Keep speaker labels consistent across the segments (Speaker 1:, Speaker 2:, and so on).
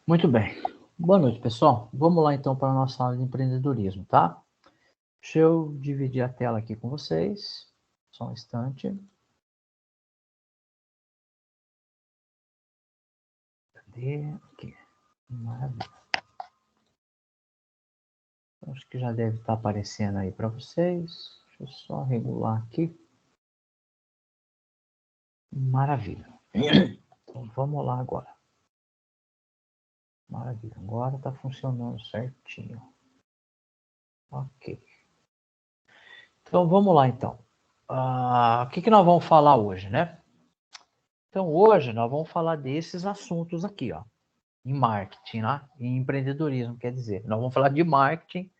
Speaker 1: Muito bem. Boa noite, pessoal. Vamos lá, então, para a nossa aula de empreendedorismo, tá? Deixa eu dividir a tela aqui com vocês. Só um instante. Cadê? Aqui. Maravilha. Acho que já deve estar aparecendo aí para vocês. Deixa eu só regular aqui. Maravilha. Então, vamos lá agora. Maravilha. Agora está funcionando certinho. Ok. Então, vamos lá, então. O que nós vamos falar hoje, né? Então, hoje nós vamos falar desses assuntos aqui, ó. Em marketing, né? Em empreendedorismo, quer dizer. Nós vamos falar de marketing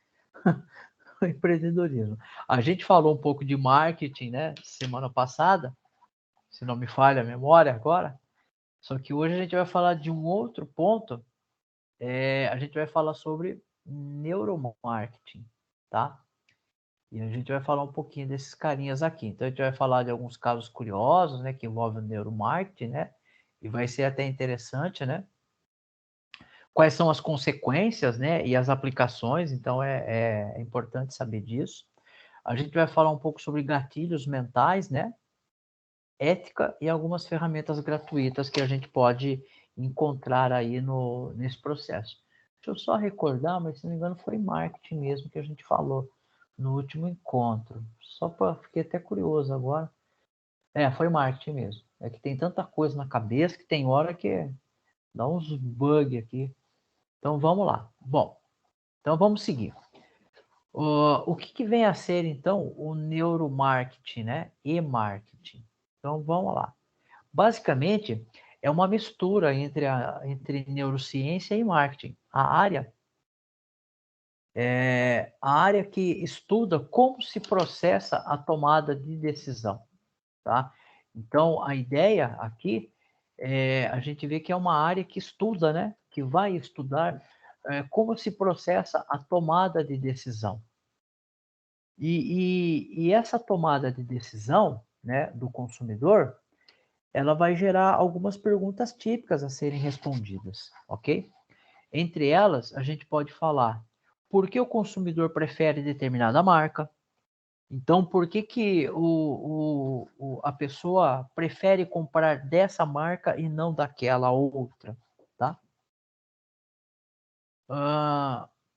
Speaker 1: e empreendedorismo. A gente falou um pouco de marketing, né? Semana passada, se não me falha a memória agora. Só que hoje a gente vai falar de um outro ponto. A gente vai falar sobre neuromarketing, tá? E a gente vai falar um pouquinho desses carinhas aqui. Então, a gente vai falar de alguns casos curiosos, né? Que envolvem o neuromarketing, né? E vai ser até interessante, né? Quais são as consequências, né, e as aplicações, então é importante saber disso. A gente vai falar um pouco sobre gatilhos mentais, né, ética e algumas ferramentas gratuitas que a gente pode encontrar aí nesse processo. Deixa eu só recordar, mas se não me engano foi marketing mesmo que a gente falou no último encontro. Só para fiquei até curioso agora. Foi marketing mesmo. É que tem tanta coisa na cabeça que tem hora que dá uns bug aqui. Então vamos lá. Bom, então vamos seguir. O que vem a ser então o neuromarketing, né? E marketing. Então vamos lá. Basicamente é uma mistura entre neurociência e marketing. A área que estuda como se processa a tomada de decisão, tá? Então a ideia aqui a gente vê que é uma área que estuda, né? Que vai estudar como se processa a tomada de decisão. E essa tomada de decisão, né, do consumidor, ela vai gerar algumas perguntas típicas a serem respondidas, ok? Entre elas, a gente pode falar por que o consumidor prefere determinada marca. Então, por que a pessoa prefere comprar dessa marca e não daquela outra, tá?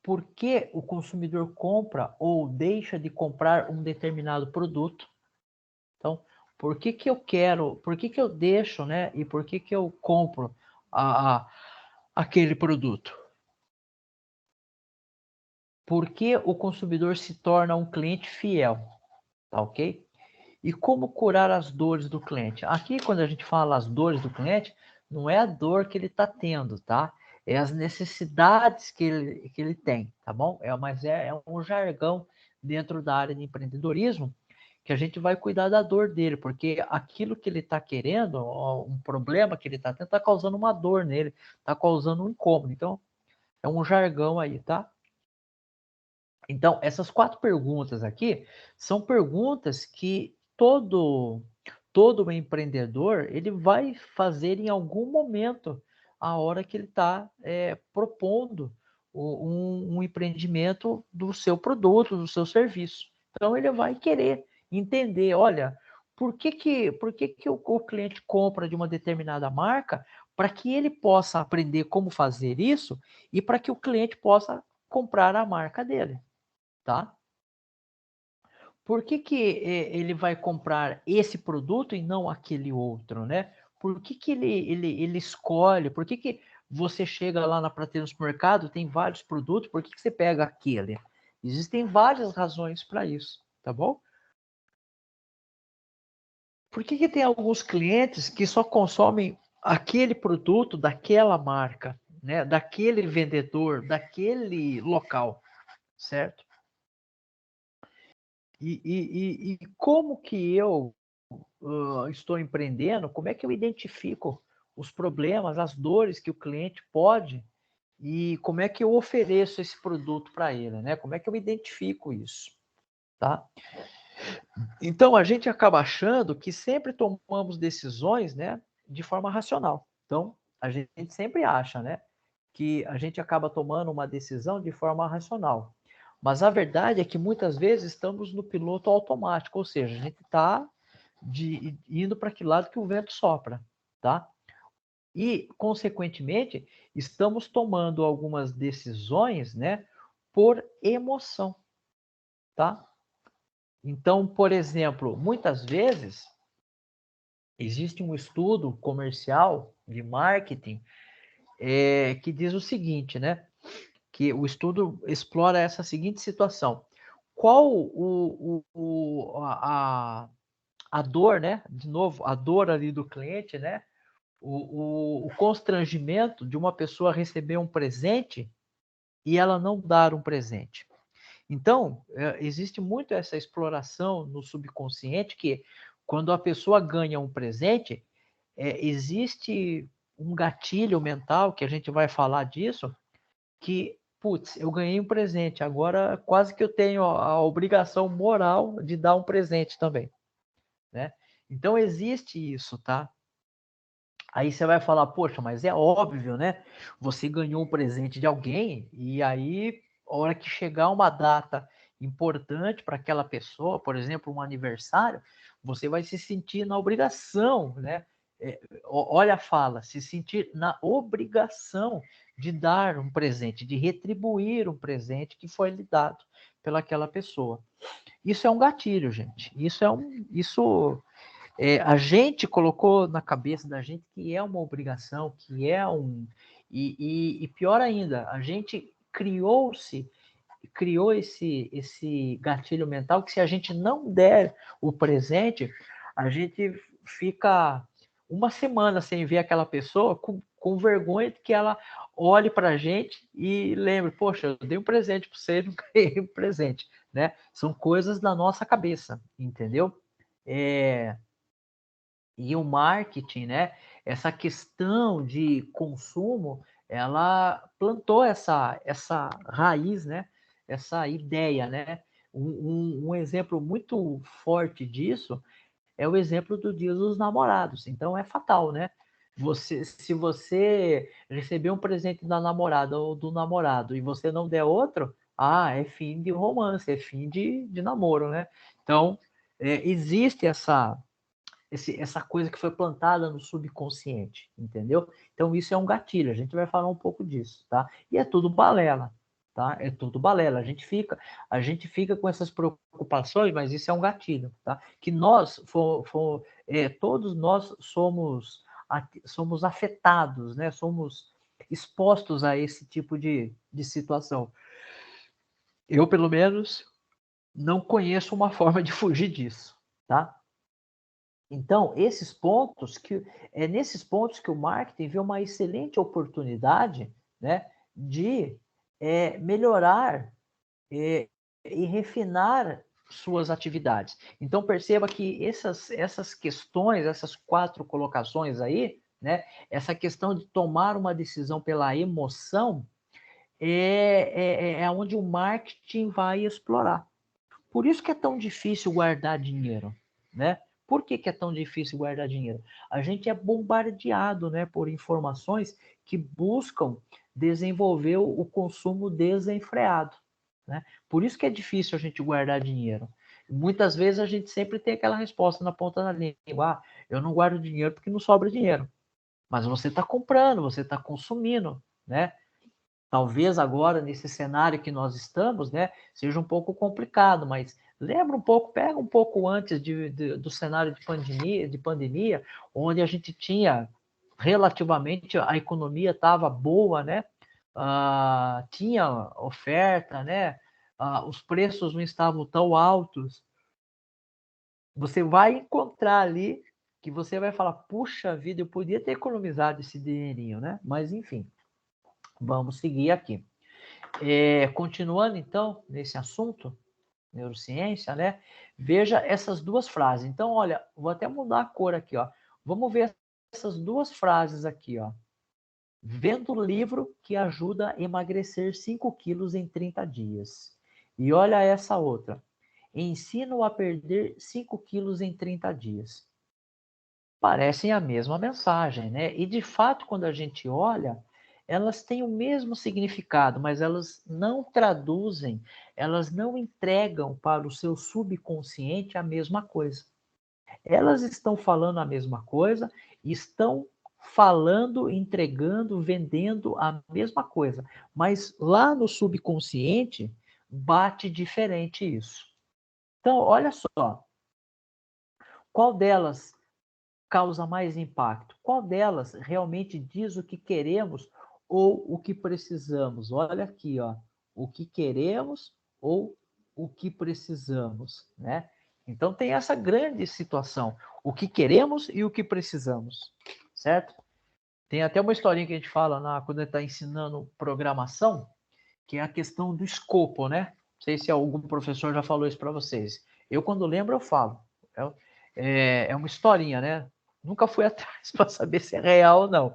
Speaker 1: Por que o consumidor compra ou deixa de comprar um determinado produto? Então, por que eu deixo, né? E por que eu compro aquele produto? Por que o consumidor se torna um cliente fiel, tá ok? E como curar as dores do cliente? Aqui, quando a gente fala as dores do cliente, não é a dor que ele está tendo, tá? É as necessidades que ele tem, tá bom? Mas é um jargão dentro da área de empreendedorismo que a gente vai cuidar da dor dele, porque aquilo que ele está querendo, um problema que ele está tendo, está causando uma dor nele, está causando um incômodo. Então, é um jargão aí, tá? Então, essas 4 perguntas aqui são perguntas que todo empreendedor ele vai fazer em algum momento, a hora que ele está propondo um empreendimento do seu produto, do seu serviço. Então, ele vai querer entender, olha, por que o cliente compra de uma determinada marca para que ele possa aprender como fazer isso e para que o cliente possa comprar a marca dele, tá? Por que ele vai comprar esse produto e não aquele outro, né? Por que ele escolhe? Por que você chega lá na prateleira do supermercado, tem vários produtos, por que você pega aquele? Existem várias razões para isso, tá bom? Por que tem alguns clientes que só consomem aquele produto daquela marca, né? Daquele vendedor, daquele local, certo? E como que eu estou empreendendo, como é que eu identifico os problemas, as dores que o cliente pode e como é que eu ofereço esse produto para ele, né? Como é que eu identifico isso, tá? Então a gente acaba achando que sempre tomamos decisões, né, de forma racional. Então a gente sempre acha, né, que a gente acaba tomando uma decisão de forma racional. Mas a verdade é que muitas vezes estamos no piloto automático, ou seja, a gente está indo para que lado que o vento sopra, tá? E, consequentemente, estamos tomando algumas decisões, né, por emoção, tá? Então, por exemplo, muitas vezes existe um estudo comercial de marketing que diz o seguinte, né? Que o estudo explora essa seguinte situação. Qual a dor, né? De novo, a dor ali do cliente, né? O constrangimento de uma pessoa receber um presente e ela não dar um presente. Então, existe muito essa exploração no subconsciente que quando a pessoa ganha um presente, existe um gatilho mental, que a gente vai falar disso, que, putz, eu ganhei um presente, agora quase que eu tenho a obrigação moral de dar um presente também, né? Então existe isso, tá? Aí você vai falar, poxa, mas é óbvio, né? Você ganhou um presente de alguém e aí, a hora que chegar uma data importante para aquela pessoa, por exemplo, um aniversário, você vai se sentir na obrigação, né? Olha a fala, se sentir na obrigação de dar um presente, de retribuir um presente que foi lhe dado pelaquela pessoa. Isso é um gatilho, gente. A gente colocou na cabeça da gente que é uma obrigação, que é um. E pior ainda, a gente criou esse gatilho mental que se a gente não der o presente, a gente fica uma semana sem ver aquela pessoa com vergonha de que ela olhe para a gente e lembre, poxa, eu dei um presente para você e não ganhei um presente, né? São coisas da nossa cabeça, entendeu? E o marketing, né? Essa questão de consumo, ela plantou essa raiz, né? Essa ideia, né? Um exemplo muito forte disso é o exemplo do Dia dos Namorados. Então é fatal, né? Se você receber um presente da namorada ou do namorado e você não der outro, é fim de romance, é fim de namoro, né? Então existe essa coisa que foi plantada no subconsciente, entendeu? Então isso é um gatilho, a gente vai falar um pouco disso, tá? E é tudo balela, tá? É tudo balela. A gente fica com essas preocupações, mas isso é um gatilho, tá? Que todos nós somos afetados, né? Somos expostos a esse tipo de situação. Eu, pelo menos, não conheço uma forma de fugir disso, tá? Então, nesses pontos que o marketing vê uma excelente oportunidade, né, de melhorar e refinar suas atividades. Então, perceba que essas questões, essas 4 colocações aí, né, essa questão de tomar uma decisão pela emoção, é onde o marketing vai explorar. Por isso que é tão difícil guardar dinheiro, né? Por que é tão difícil guardar dinheiro? A gente é bombardeado, né, por informações que buscam desenvolver o consumo desenfreado, né? Por isso que é difícil a gente guardar dinheiro. Muitas vezes a gente sempre tem aquela resposta na ponta da língua: eu não guardo dinheiro porque não sobra dinheiro. Mas você está comprando, você está consumindo, né? Talvez agora, nesse cenário que nós estamos, né, seja um pouco complicado, mas lembra um pouco, pega um pouco antes do cenário de pandemia, onde a gente tinha, relativamente, a economia estava boa, né? Tinha oferta, né? Os preços não estavam tão altos. Você vai encontrar ali que você vai falar, puxa vida, eu podia ter economizado esse dinheirinho, né? Mas, enfim, vamos seguir aqui. Continuando, então, nesse assunto, neurociência, né? Veja essas 2 frases. Então, olha, vou até mudar a cor aqui, ó. Vamos ver essas 2 frases aqui, ó. Vendo o livro que ajuda a emagrecer 5 quilos em 30 dias. E olha essa outra. Ensino a perder 5 quilos em 30 dias. Parecem a mesma mensagem, né? E, de fato, quando a gente olha, elas têm o mesmo significado, mas elas não traduzem, elas não entregam para o seu subconsciente a mesma coisa. Elas estão falando a mesma coisa, estão falando, entregando, vendendo a mesma coisa, mas lá no subconsciente bate diferente isso. Então, olha só, qual delas causa mais impacto? Qual delas realmente diz o que queremos ou o que precisamos? Olha aqui, ó, o que queremos ou o que precisamos, né? Então tem essa grande situação, o que queremos e o que precisamos, certo? Tem até uma historinha que a gente fala quando a gente está ensinando programação, que é a questão do escopo, né? Não sei se algum professor já falou isso para vocês. Eu, quando lembro, eu falo. É uma historinha, né? Nunca fui atrás para saber se é real ou não.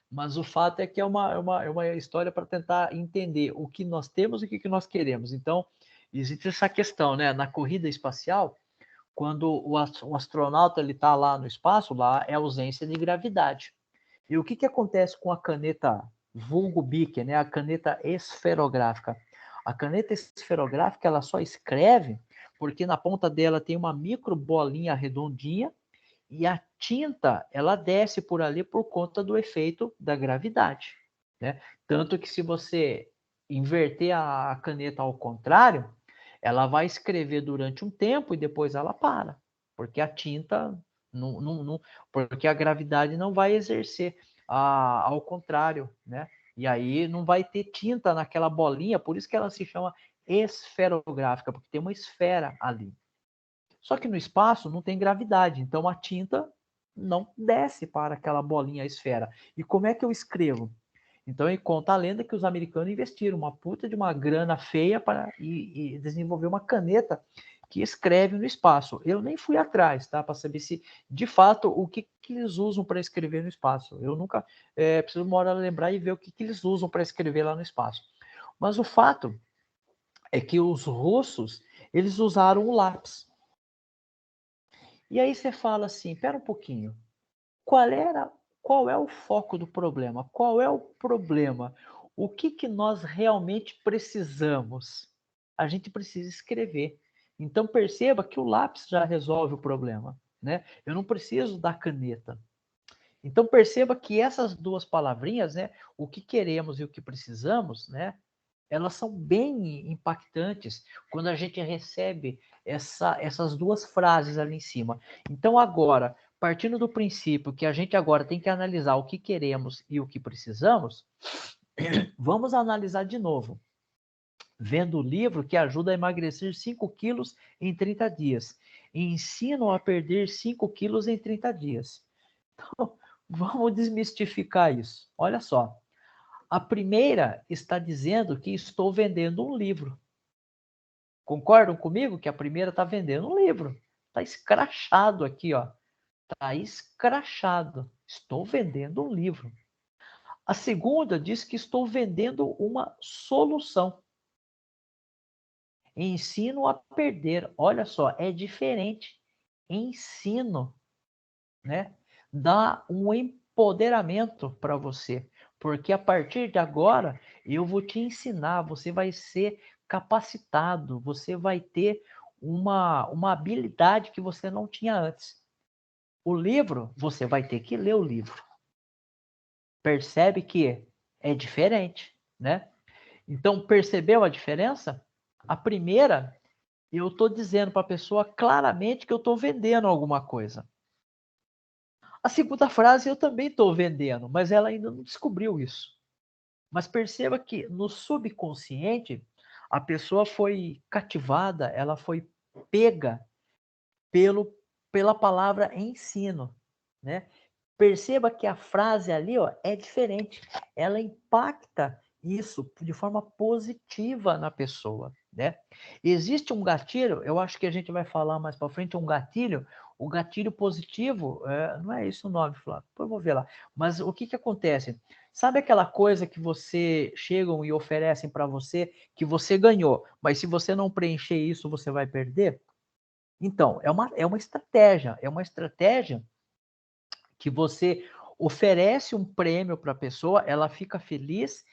Speaker 1: Mas o fato é que é uma história para tentar entender o que nós temos e o que nós queremos. Então, existe essa questão, né? Na corrida espacial, quando o astronauta está lá no espaço, lá é ausência de gravidade. E o que acontece com a caneta vulgo Bic, né? A caneta esferográfica? A caneta esferográfica ela só escreve porque na ponta dela tem uma micro bolinha redondinha e a tinta ela desce por ali por conta do efeito da gravidade, né? Tanto que se você inverter a caneta ao contrário, ela vai escrever durante um tempo e depois ela para, porque a tinta porque a gravidade não vai exercer ao contrário, né? E aí não vai ter tinta naquela bolinha, por isso que ela se chama esferográfica, porque tem uma esfera ali. Só que no espaço não tem gravidade, então a tinta não desce para aquela bolinha esfera. E como é que eu escrevo? Então ele conta a lenda que os americanos investiram uma puta de uma grana feia para e desenvolver uma caneta que escreve no espaço. Eu nem fui atrás, tá, para saber se de fato o que eles usam para escrever no espaço. Eu nunca preciso uma hora lembrar e ver o que eles usam para escrever lá no espaço. Mas o fato é que os russos eles usaram o lápis. E aí você fala assim, pera um pouquinho, qual é o foco do problema? Qual é o problema? O que nós realmente precisamos? A gente precisa escrever. Então perceba que o lápis já resolve o problema, né? Eu não preciso da caneta. Então perceba que essas duas palavrinhas, né, o que queremos e o que precisamos, né, elas são bem impactantes quando a gente recebe essas duas frases ali em cima. Então, agora, partindo do princípio que a gente agora tem que analisar o que queremos e o que precisamos, vamos analisar de novo. Vendo o livro que ajuda a emagrecer 5 quilos em 30 dias. E ensinam a perder 5 quilos em 30 dias. Então, vamos desmistificar isso. Olha só. A primeira está dizendo que estou vendendo um livro. Concordam comigo que a primeira está vendendo um livro? Está escrachado aqui, ó. Está escrachado. Estou vendendo um livro. A segunda diz que estou vendendo uma solução. Ensino a perder. Olha só, é diferente. Ensino, né? Dá um empoderamento para você. Porque a partir de agora eu vou te ensinar, você vai ser capacitado, você vai ter uma habilidade que você não tinha antes. O livro, você vai ter que ler o livro. Percebe que é diferente, né? Então, percebeu a diferença? A primeira, eu estou dizendo para a pessoa claramente que eu estou vendendo alguma coisa. A segunda frase, eu também estou vendendo, mas ela ainda não descobriu isso. Mas perceba que no subconsciente, a pessoa foi cativada, ela foi pega pela palavra ensino, né? Perceba que a frase ali, ó, é diferente. Ela impacta isso de forma positiva na pessoa, né? Existe um gatilho, eu acho que a gente vai falar mais para frente, um gatilho, o gatilho positivo, não é isso o nome, Flávio? Depois eu vou ver lá. Mas o que acontece? Sabe aquela coisa que você chegam e oferecem para você que você ganhou, mas se você não preencher isso, você vai perder? Então, é uma estratégia que você oferece um prêmio para a pessoa, ela fica feliz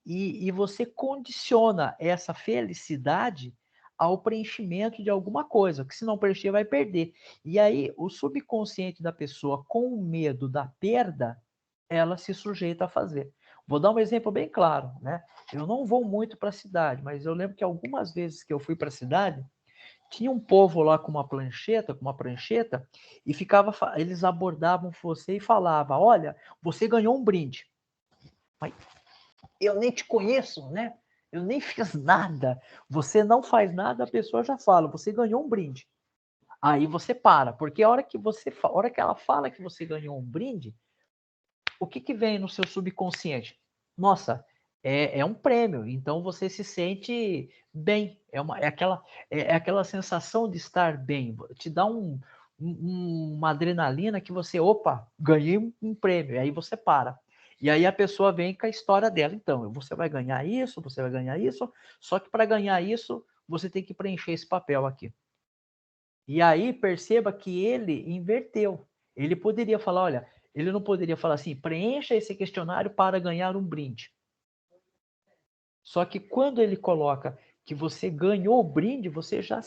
Speaker 1: e você condiciona essa felicidade ao preenchimento de alguma coisa, que se não preencher vai perder. E aí o subconsciente da pessoa, com o medo da perda, ela se sujeita a fazer. Vou dar um exemplo bem claro, né? Eu não vou muito para a cidade, mas eu lembro que algumas vezes que eu fui para a cidade, tinha um povo lá com uma prancheta, e eles abordavam você e falavam: olha, você ganhou um brinde. Mas eu nem te conheço, né? Eu nem fiz nada. Você não faz nada, a pessoa já fala: você ganhou um brinde. Aí você para, porque a hora que ela fala que você ganhou um brinde, o que vem no seu subconsciente? Nossa, é um prêmio, então você se sente bem. É aquela sensação de estar bem. Te dá uma adrenalina que você, opa, ganhei um prêmio. E aí você para. E aí a pessoa vem com a história dela. Então, você vai ganhar isso, você vai ganhar isso. Só que para ganhar isso, você tem que preencher esse papel aqui. E aí perceba que ele inverteu. Ele poderia falar, olha, ele não poderia falar assim, preencha esse questionário para ganhar um brinde. Só que quando ele coloca que você ganhou o brinde, você já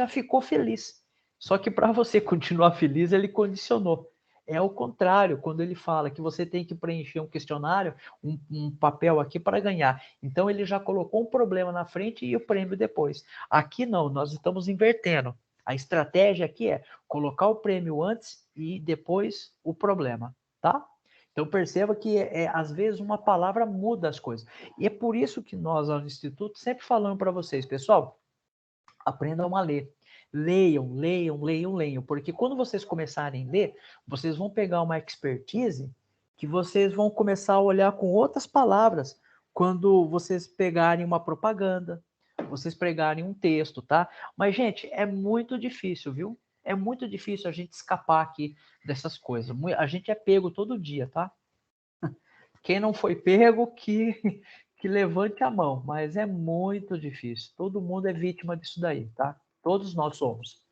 Speaker 1: ficou feliz. Só que para você continuar feliz, ele condicionou. É o contrário, quando ele fala que você tem que preencher um questionário, um papel aqui para ganhar. Então ele já colocou um problema na frente e o prêmio depois. Aqui não, nós estamos invertendo. A estratégia aqui é colocar o prêmio antes e depois o problema, tá? Então perceba que às vezes uma palavra muda as coisas. E é por isso que nós, ao Instituto, sempre falamos para vocês, pessoal, aprendam a ler. Leiam, leiam, leiam, leiam. Porque quando vocês começarem a ler, vocês vão pegar uma expertise que vocês vão começar a olhar com outras palavras quando vocês pegarem uma propaganda, vocês pegarem um texto, tá? Mas, gente, é muito difícil, viu? É muito difícil a gente escapar aqui dessas coisas. A gente é pego todo dia, tá? Quem não foi pego, que levante a mão. Mas é muito difícil. Todo mundo é vítima disso daí, tá? Todos nós somos.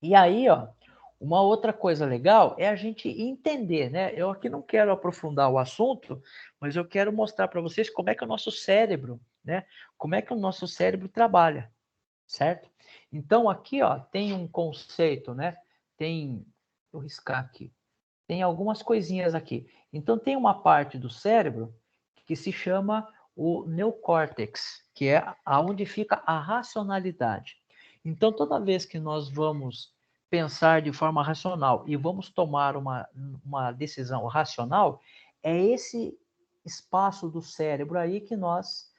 Speaker 1: E aí, ó, uma outra coisa legal é a gente entender, né? Eu aqui não quero aprofundar o assunto, mas eu quero mostrar para vocês como é que o nosso cérebro, né? Como é que o nosso cérebro trabalha, certo? Então aqui, ó, tem um conceito, né? Vou riscar aqui. Tem algumas coisinhas aqui. Então tem uma parte do cérebro que se chama o neocórtex, que é aonde fica a racionalidade. Então toda vez que nós vamos pensar de forma racional e vamos tomar uma decisão racional, é esse espaço do cérebro aí que nós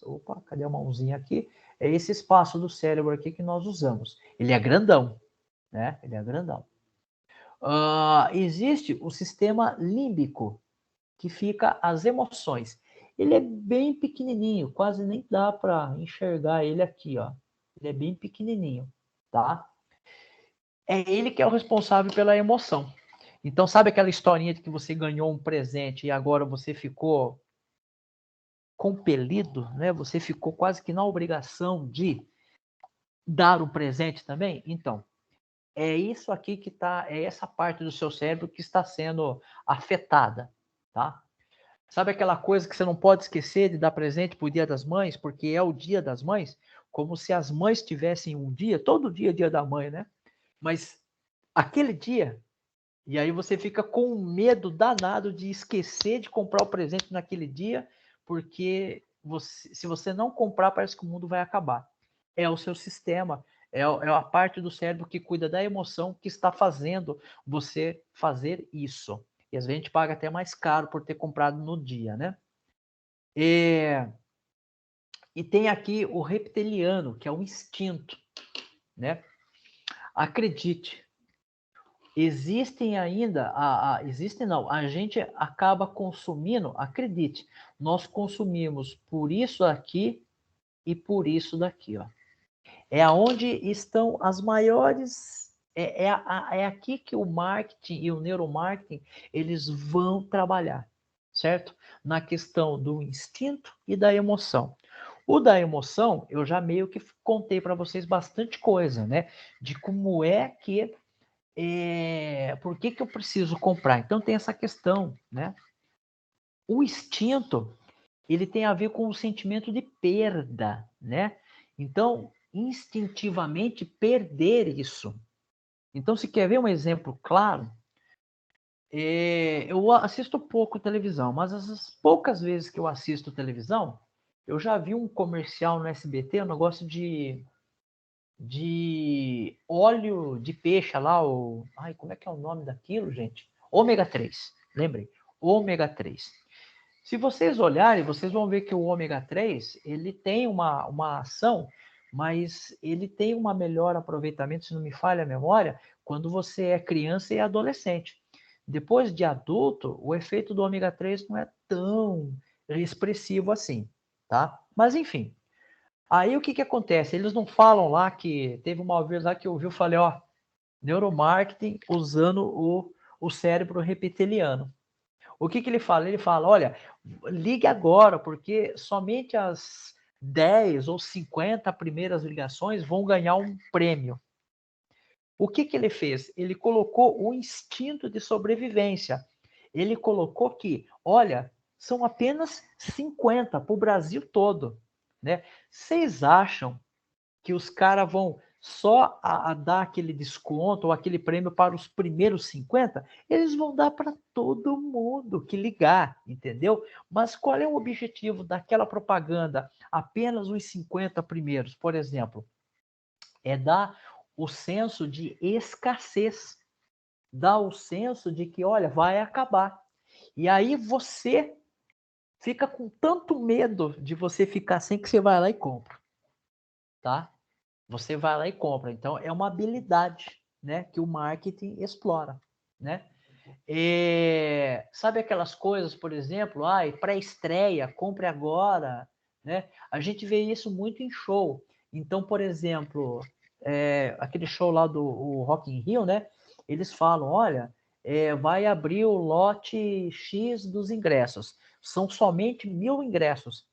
Speaker 1: opa, cadê a mãozinha aqui? É esse espaço do cérebro aqui que nós usamos. Ele é grandão, né? Ele é grandão. Existe o sistema límbico, que fica as emoções. Ele é bem pequenininho, quase nem dá para enxergar ele aqui, ó. Ele é bem pequenininho, tá? É ele que é o responsável pela emoção. Então, sabe aquela historinha de que você ganhou um presente e agora você ficou compelido, né? Você ficou quase que na obrigação de dar um presente também? Então, é isso aqui que está, é essa parte do seu cérebro que está sendo afetada, tá? Sabe aquela coisa que você não pode esquecer de dar presente para o Dia das Mães, porque é o Dia das Mães, como se as mães tivessem um dia, todo dia é Dia da Mãe, né? Mas aquele dia, e aí você fica com um medo danado de esquecer de comprar o presente naquele dia, porque se você não comprar, parece que o mundo vai acabar. É o seu sistema, é a parte do cérebro que cuida da emoção que está fazendo você fazer isso. E às vezes a gente paga até mais caro por ter comprado no dia, né? E tem aqui o reptiliano, que é o instinto, né? Acredite, existem ainda, existem não, a gente acaba consumindo, acredite, nós consumimos por isso aqui e por isso daqui, ó. É aonde estão as maiores, é aqui que o marketing e o neuromarketing, eles vão trabalhar, certo? Na questão do instinto e da emoção. O da emoção, eu já meio que contei para vocês bastante coisa, né? De como é que... por que eu preciso comprar? Então tem essa questão, né? O instinto, ele tem a ver com o sentimento de perda, né? Então, instintivamente, perder isso. Então, se quer ver um exemplo claro, eu assisto pouco televisão, mas as poucas vezes que eu assisto televisão, eu já vi um comercial no SBT, um negócio de óleo de peixe lá, como é que é o nome daquilo, gente? Ômega 3, lembrem, ômega 3. Se vocês olharem, vocês vão ver que o ômega 3, ele tem uma ação, mas ele tem um melhor aproveitamento, se não me falha a memória, quando você é criança e adolescente. Depois de adulto, o efeito do ômega 3 não é tão expressivo assim, tá? Mas enfim, aí o que acontece? Eles não falam lá que teve uma vez lá que eu ouvi, eu falei, ó, neuromarketing usando o cérebro reptiliano. O que ele fala? Ele fala, olha, ligue agora, porque somente as 10 ou 50 primeiras ligações vão ganhar um prêmio. O que ele fez? Ele colocou o instinto de sobrevivência. Ele colocou que, olha, são apenas 50 para o Brasil todo, né? Vocês acham que os caras vão só a dar aquele desconto ou aquele prêmio para os primeiros 50? Eles vão dar para todo mundo que ligar, entendeu? Mas qual é o objetivo daquela propaganda? Apenas os 50 primeiros, por exemplo, é dar o senso de escassez, dar o senso de que, olha, vai acabar. E aí você fica com tanto medo de você ficar sem que você vai lá e compra, tá? Você vai lá e compra. Então, é uma habilidade, né, que o marketing explora, né? Sabe aquelas coisas, por exemplo, pré-estreia, compre agora, né? A gente vê isso muito em show. Então, por exemplo, aquele show lá do Rock in Rio, né? Eles falam, olha, vai abrir o lote X dos ingressos. São somente 1.000 ingressos.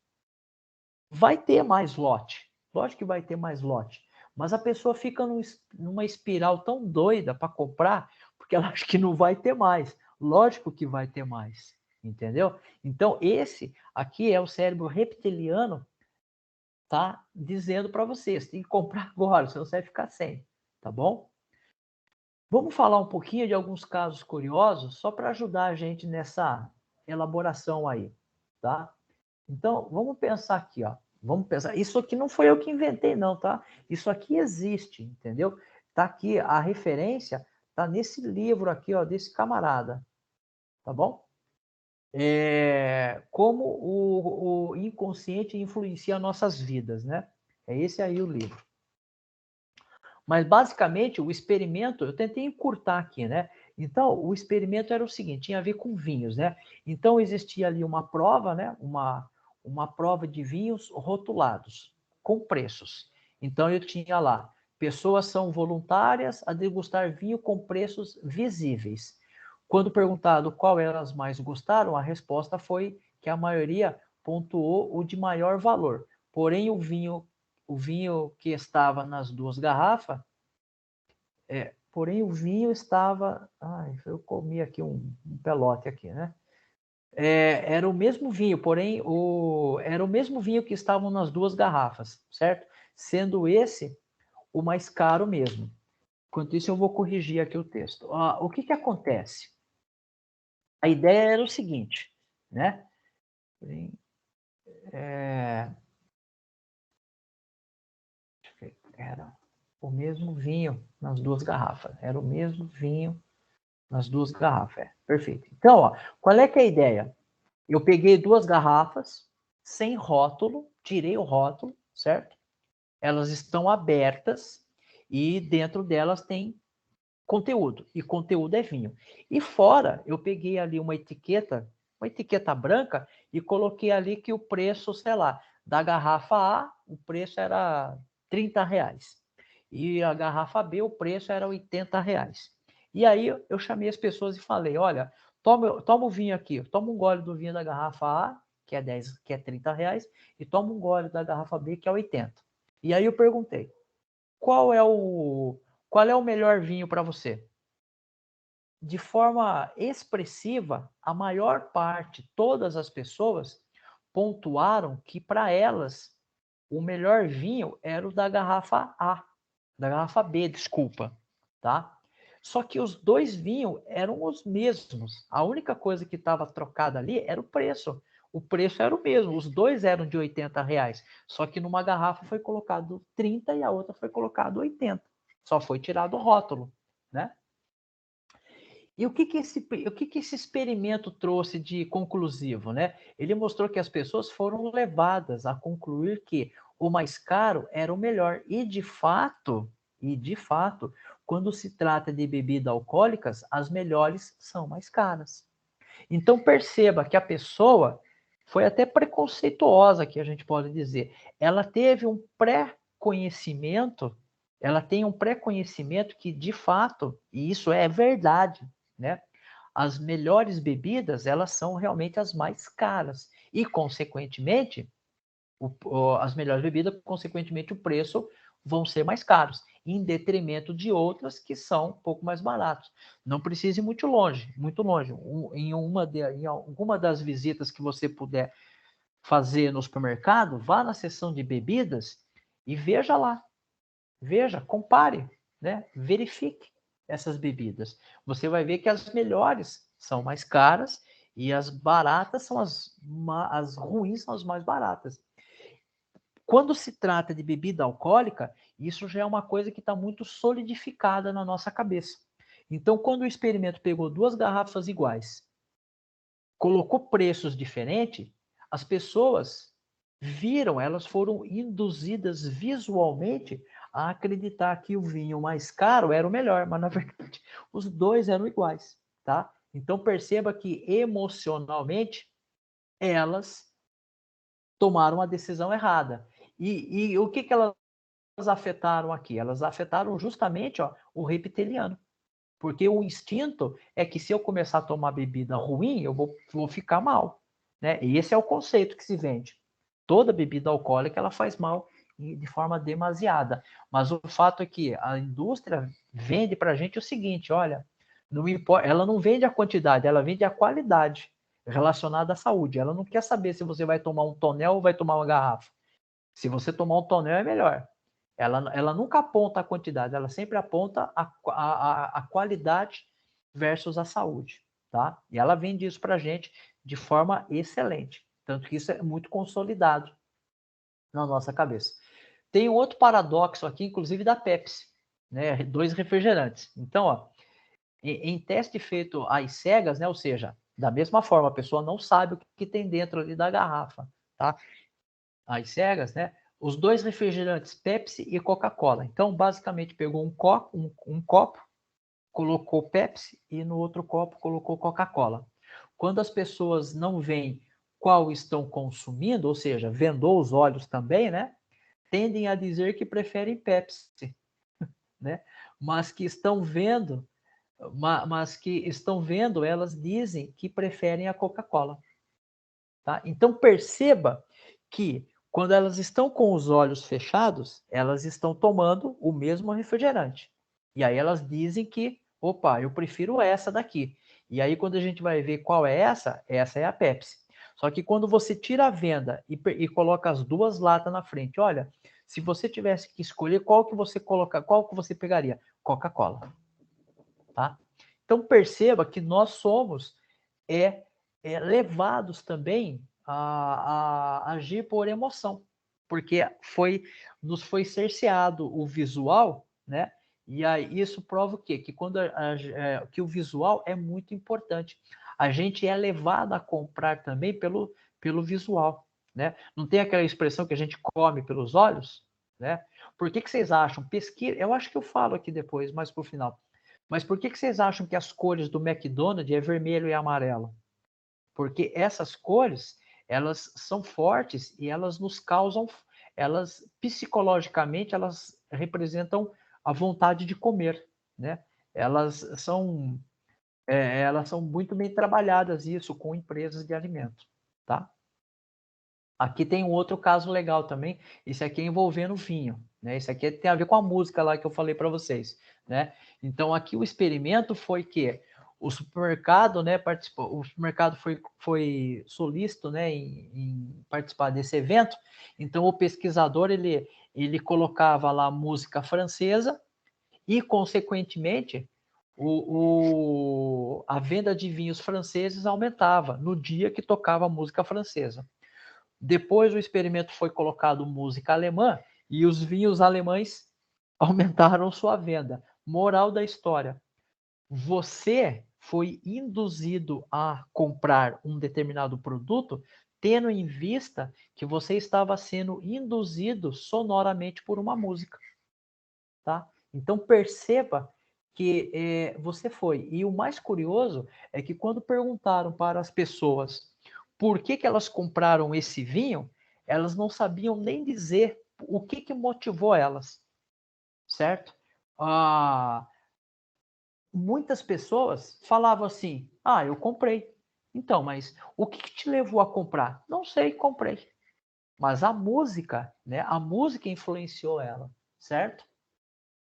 Speaker 1: Vai ter mais lote. Lógico que vai ter mais lote. Mas a pessoa fica numa espiral tão doida para comprar, porque ela acha que não vai ter mais. Lógico que vai ter mais. Entendeu? Então, esse aqui é o cérebro reptiliano, tá dizendo para vocês, tem que comprar agora, senão você vai ficar sem. Tá bom? Vamos falar um pouquinho de alguns casos curiosos, só para ajudar a gente nessa elaboração aí, tá? Então, vamos pensar aqui, ó. Vamos pensar. Isso aqui não foi eu que inventei, não, tá? Isso aqui existe, entendeu? Tá aqui a referência, tá nesse livro aqui, ó, desse camarada, tá bom? Como o inconsciente influencia nossas vidas, né? É esse aí o livro. Mas, basicamente, o experimento, eu tentei encurtar aqui, né? Então, o experimento era o seguinte, tinha a ver com vinhos, né? Então, existia ali uma prova, né? Uma prova de vinhos rotulados, com preços. Então, eu tinha lá, pessoas são voluntárias a degustar vinho com preços visíveis. Quando perguntado qual elas mais gostaram, a resposta foi que a maioria pontuou o de maior valor. Porém, o vinho que estava nas duas garrafas, porém o vinho estava... eu comi aqui um pelote aqui, né? Era o mesmo vinho, porém era o mesmo vinho que estavam nas duas garrafas, certo? Sendo esse o mais caro mesmo. Enquanto isso, eu vou corrigir aqui o texto. O que acontece? A ideia era o seguinte, né? Era o mesmo vinho nas duas garrafas. Era o mesmo vinho nas duas garrafas. Perfeito. Então, ó, qual é que é a ideia? Eu peguei duas garrafas sem rótulo, tirei o rótulo, certo? Elas estão abertas e dentro delas tem conteúdo. E conteúdo é vinho. E fora, eu peguei ali uma etiqueta branca e coloquei ali que o preço, sei lá, da garrafa A, o preço era R$30. E a garrafa B, o preço era R$80. E aí eu chamei as pessoas e falei, olha, toma o vinho aqui, toma um gole do vinho da garrafa A, que é 30 reais, e toma um gole da garrafa B, que é 80. E aí eu perguntei, qual é o melhor vinho para você? De forma expressiva, a maior parte, todas as pessoas, pontuaram que para elas o melhor vinho era o da garrafa A, da garrafa B, desculpa, tá? Só que os dois vinhos eram os mesmos. A única coisa que estava trocada ali era o preço. O preço era o mesmo, os dois eram de 80 reais. Só que numa garrafa foi colocado 30 e a outra foi colocado 80. Só foi tirado o rótulo, né? E o que esse experimento trouxe de conclusivo, né? Ele mostrou que as pessoas foram levadas a concluir que o mais caro era o melhor. E de fato, quando se trata de bebidas alcoólicas, as melhores são mais caras. Então perceba que a pessoa foi até preconceituosa, que a gente pode dizer. Ela teve um pré-conhecimento, ela tem um pré-conhecimento que, de fato, e isso é verdade, né? As melhores bebidas, elas são realmente as mais caras. E, consequentemente, as melhores bebidas, consequentemente, o preço vão ser mais caros, em detrimento de outras que são um pouco mais baratos. Não precise ir muito longe, muito longe. Em alguma das visitas que você puder fazer no supermercado, vá na seção de bebidas e veja lá. Veja, compare, né? Verifique essas bebidas. Você vai ver que as melhores são mais caras e as baratas são as ruins são as mais baratas. Quando se trata de bebida alcoólica, isso já é uma coisa que está muito solidificada na nossa cabeça. Então, quando o experimento pegou duas garrafas iguais, colocou preços diferentes, as pessoas viram, elas foram induzidas visualmente a acreditar que o vinho mais caro era o melhor, mas na verdade os dois eram iguais, tá? Então perceba que emocionalmente elas tomaram a decisão errada. E o que elas afetaram aqui? Elas afetaram justamente, ó, o reptiliano. Porque o instinto é que se eu começar a tomar bebida ruim, eu vou ficar mal. Né? E esse é o conceito que se vende. Toda bebida alcoólica ela faz mal de forma demasiada. Mas o fato é que a indústria vende para a gente o seguinte: olha, não importa, ela não vende a quantidade, ela vende a qualidade relacionada à saúde. Ela não quer saber se você vai tomar um tonel ou vai tomar uma garrafa. Se você tomar um tonel é melhor. Ela nunca aponta a quantidade, ela sempre aponta a qualidade versus a saúde, tá? E ela vende isso para a gente de forma excelente. Tanto que isso é muito consolidado na nossa cabeça. Tem um outro paradoxo aqui, inclusive da Pepsi, né? Dois refrigerantes. Então, ó, em teste feito às cegas, né? Ou seja, da mesma forma, a pessoa não sabe o que tem dentro ali da garrafa, tá? Às cegas, né? Os dois refrigerantes Pepsi e Coca-Cola. Então, basicamente, pegou um copo, colocou Pepsi e no outro copo colocou Coca-Cola. Quando as pessoas não veem qual estão consumindo, ou seja, vendou os olhos também, né? Tendem a dizer que preferem Pepsi, né? Mas que estão vendo, elas dizem que preferem a Coca-Cola. Tá? Então perceba que quando elas estão com os olhos fechados, elas estão tomando o mesmo refrigerante. E aí elas dizem que, opa, eu prefiro essa daqui. E aí quando a gente vai ver qual é essa é a Pepsi. Só que quando você tira a venda e coloca as duas latas na frente, olha, se você tivesse que escolher qual que você pegaria? Coca-Cola, tá? Então perceba que nós somos levados também a agir por emoção, porque nos foi cerceado o visual, né? E aí isso prova o quê? Que que o visual é muito importante. A gente é levado a comprar também pelo visual, né? Não tem aquela expressão que a gente come pelos olhos, né? Por que vocês acham? Pesquisa, eu acho que eu falo aqui depois, mais pro final. Mas por que vocês acham que as cores do McDonald's é vermelho e amarelo? Porque essas cores, elas são fortes e elas nos causam, elas psicologicamente, elas representam a vontade de comer, né? Elas são, elas são muito bem trabalhadas isso com empresas de alimentos, tá? Aqui tem um outro caso legal também. Isso aqui é envolvendo vinho, né? Isso aqui tem a ver com a música lá que eu falei para vocês, né? Então aqui o experimento foi que o supermercado, né, participou. O supermercado foi solícito, né, em participar desse evento. Então o pesquisador ele colocava lá música francesa e consequentemente a venda de vinhos franceses aumentava no dia que tocava música francesa. Depois o experimento foi colocado música alemã e os vinhos alemães aumentaram sua venda. Moral da história: você foi induzido a comprar um determinado produto tendo em vista que você estava sendo induzido sonoramente por uma música, tá? Então perceba que você foi. E o mais curioso é que quando perguntaram para as pessoas por que elas compraram esse vinho, elas não sabiam nem dizer o que motivou elas, certo? Ah, muitas pessoas falavam assim: ah, eu comprei. Então, mas o que te levou a comprar? Não sei, comprei. Mas a música, né? A música influenciou ela, certo?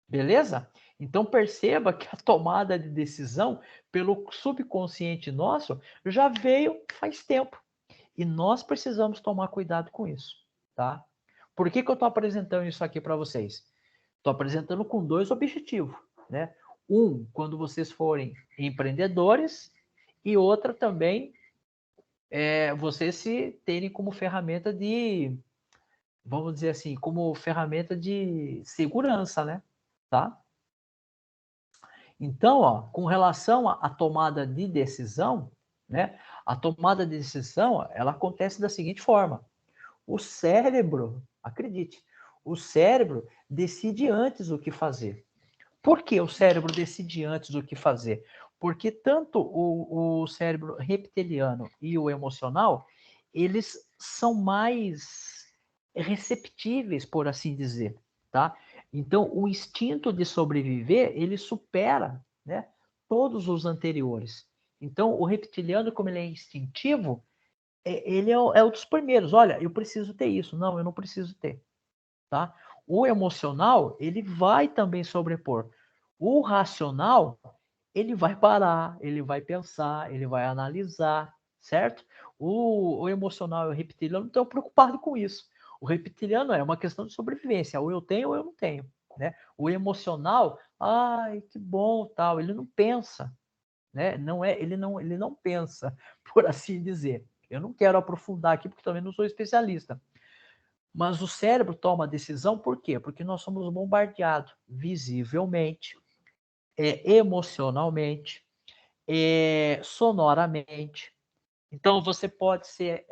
Speaker 1: Beleza? Então perceba que a tomada de decisão pelo subconsciente nosso já veio faz tempo. E nós precisamos tomar cuidado com isso, tá? Por que eu estou apresentando isso aqui para vocês? Estou apresentando com dois objetivos, né? Um, quando vocês forem empreendedores, e outra também vocês se terem como ferramenta de, vamos dizer assim, como ferramenta de segurança, né? Tá? Então, ó, com relação à tomada de decisão, né? A tomada de decisão, ela acontece da seguinte forma: o cérebro, acredite, o cérebro decide antes o que fazer. Por que o cérebro decide antes o que fazer? Porque tanto o cérebro reptiliano e o emocional, eles são mais receptíveis, por assim dizer, tá? Então, o instinto de sobreviver, ele supera, né, todos os anteriores. Então, o reptiliano, como ele é instintivo, ele é o dos primeiros. Olha, eu preciso ter isso. Não, eu não preciso ter, tá? O emocional, ele vai também sobrepor. O racional, ele vai parar, ele vai pensar, ele vai analisar, certo? O emocional e o reptiliano não estão preocupados com isso. O reptiliano é uma questão de sobrevivência, ou eu tenho ou eu não tenho, né? O emocional, ai, que bom, tal, ele não pensa, né? Não é, ele não pensa, por assim dizer. Eu não quero aprofundar aqui porque também não sou especialista. Mas o cérebro toma a decisão por quê? Porque nós somos bombardeados visivelmente, emocionalmente, sonoramente. Então, você pode ser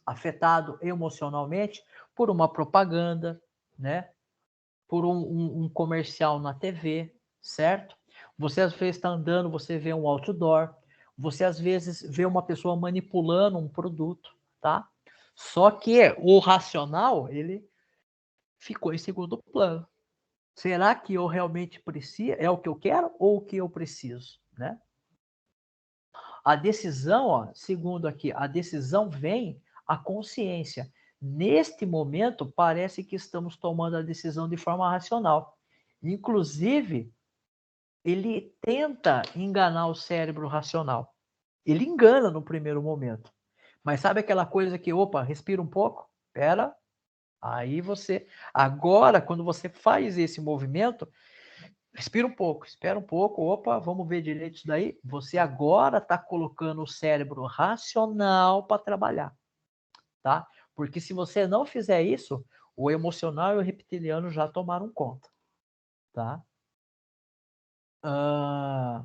Speaker 1: afetado emocionalmente por uma propaganda, né? Por um comercial na TV, certo? Você às vezes está andando, você vê um outdoor, você às vezes vê uma pessoa manipulando um produto, tá? Só que o racional, ele ficou em segundo plano. Será que eu realmente preciso, é o que eu quero ou o que eu preciso, né? A decisão, ó, segundo aqui, a decisão vem à consciência. Neste momento, parece que estamos tomando a decisão de forma racional. Inclusive, ele tenta enganar o cérebro racional. Ele engana no primeiro momento. Mas sabe aquela coisa que, opa, respira um pouco? Espera. Aí você. Agora, quando você faz esse movimento, respira um pouco, espera um pouco, opa, vamos ver direito isso daí. Você agora está colocando o cérebro racional para trabalhar, tá? Porque se você não fizer isso, o emocional e o reptiliano já tomaram conta, tá? Ah,